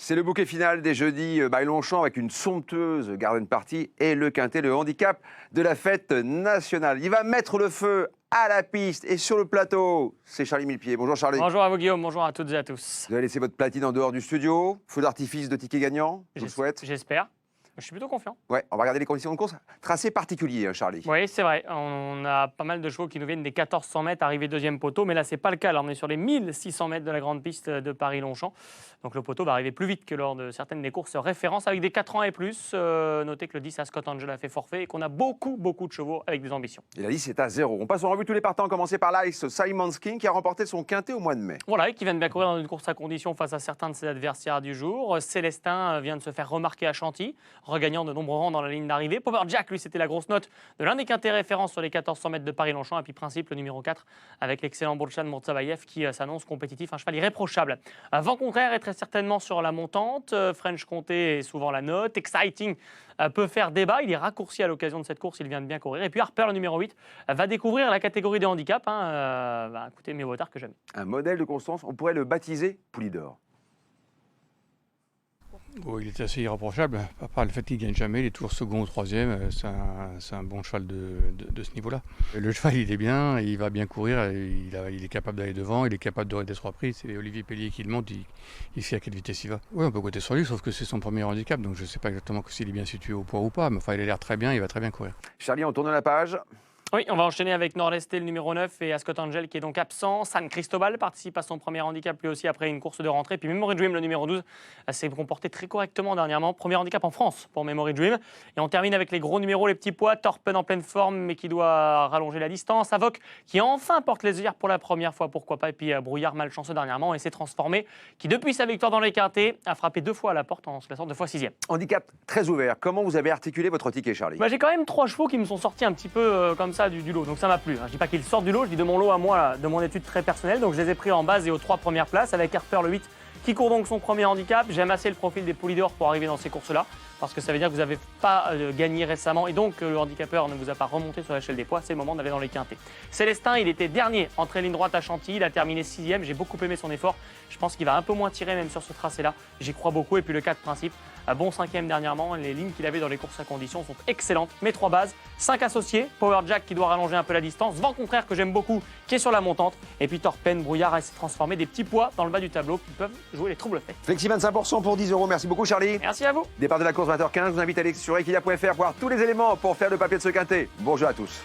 C'est le bouquet final des jeudis Maille-Longchamp avec une somptueuse garden party et le quintet, le handicap de la fête nationale. Il va mettre le feu à la piste et sur le plateau. C'est Charlie Millepied. Bonjour Charlie. Bonjour à vous Guillaume, bonjour à toutes et à tous. Vous avez laissé votre platine en dehors du studio. Feu d'artifice de tickets gagnants, je vous le souhaite. J'espère. Je suis plutôt confiant. Ouais, on va regarder les conditions de course. Tracé particulier, Charlie. Oui, c'est vrai. On a pas mal de chevaux qui nous viennent des 1400 mètres, arrivés deuxième poteau. Mais là, c'est pas le cas. Là, on est sur les 1600 mètres de la grande piste de Paris-Longchamp. Donc le poteau va arriver plus vite que lors de certaines des courses références avec des 4 ans et plus. Notez que le 10 à Scott Angel a fait forfait et qu'on a beaucoup de chevaux avec des ambitions. Et la liste est à 0. On passe en revue tous les partants, commencer par l'Ice Simon's King qui a remporté son quintet au mois de mai. Voilà, et qui vient de bien courir dans une course à condition face à certains de ses adversaires du jour. Célestin vient de se faire remarquer à Chantilly, regagnant de nombreux rangs dans la ligne d'arrivée. Power Jack, lui, c'était la grosse note de l'un des quintets références sur les 1400 mètres de Paris-Longchamp. Et puis Principe, le numéro 4, avec l'excellent Burchan Mourtzabayev qui s'annonce compétitif, un cheval irréprochable. Vent contraire est très certainement sur la montante. French Comté est souvent la note. Exciting peut faire débat. Il est raccourci à l'occasion de cette course. Il vient de bien courir. Et puis Harper, le numéro 8, va découvrir la catégorie des handicaps. Écoutez, mieux vaut tard que jamais. Un modèle de Constance, on pourrait le baptiser Poulidor. Oh, il est assez irréprochable, à part le fait qu'il ne gagne jamais, il est toujours second ou troisième, c'est un bon cheval de ce niveau-là. Le cheval, il est bien, il va bien courir, il est capable d'aller devant, il est capable de d'être repris. C'est Olivier Pellier qui le monte, il sait à quelle vitesse il va. Oui, on peut compter sur lui, sauf que c'est son premier handicap, donc je ne sais pas exactement s'il est bien situé au poids ou pas, mais enfin, il a l'air très bien, il va très bien courir. Charlie, on tourne la page. Oui, on va enchaîner avec Nord-Esté, le numéro 9, et Ascot Angel qui est donc absent. San Cristobal participe à son premier handicap lui aussi après une course de rentrée. Puis Memory Dream, le numéro 12, s'est comporté très correctement dernièrement. Premier handicap en France pour Memory Dream. Et on termine avec les gros numéros, les petits poids. Torpen en pleine forme mais qui doit rallonger la distance. Avoc qui enfin porte les œillères pour la première fois, pourquoi pas. Et puis Brouillard malchanceux dernièrement et s'est transformé. Qui depuis sa victoire dans les quintés a frappé 2 fois à la porte en se plaçant 2 fois 6e. Handicap très ouvert. Comment vous avez articulé votre ticket, Charlie? J'ai quand même 3 chevaux qui me sont sortis un petit peu comme ça du lot. Donc ça m'a plu. Je dis pas qu'ils sortent du lot, je dis de mon lot à moi, de mon étude très personnelle. Donc je les ai pris en base et aux 3 premières places avec Harper le 8 qui court donc son premier handicap. J'aime assez le profil des Poulidor pour arriver dans ces courses-là parce que ça veut dire que vous n'avez pas gagné récemment et donc le handicapeur ne vous a pas remonté sur l'échelle des poids. C'est le moment d'aller dans les quintés. Célestin, il était dernier entrée ligne droite à Chantilly. Il a terminé 6e. J'ai beaucoup aimé son effort. Je pense qu'il va un peu moins tirer même sur ce tracé-là. J'y crois beaucoup. Et puis le 4 Principe, bon 5e dernièrement. Les lignes qu'il avait dans les courses à condition sont excellentes. Mes 3 bases, 5 associés. Power Jack qui doit rallonger un peu la distance. Vent contraire que j'aime beaucoup qui est sur la montante. Et puis Torpen, Brouillard s'est transformé des petits poids dans le bas du tableau qui peuvent jouer les troubles faits. Flexi 25% pour 10 €. Merci beaucoup, Charlie. Merci à vous. Départ de la course 20h15. Je vous invite à aller sur equidia.fr pour voir tous les éléments pour faire le papier de ce quintet. Bonjour à tous.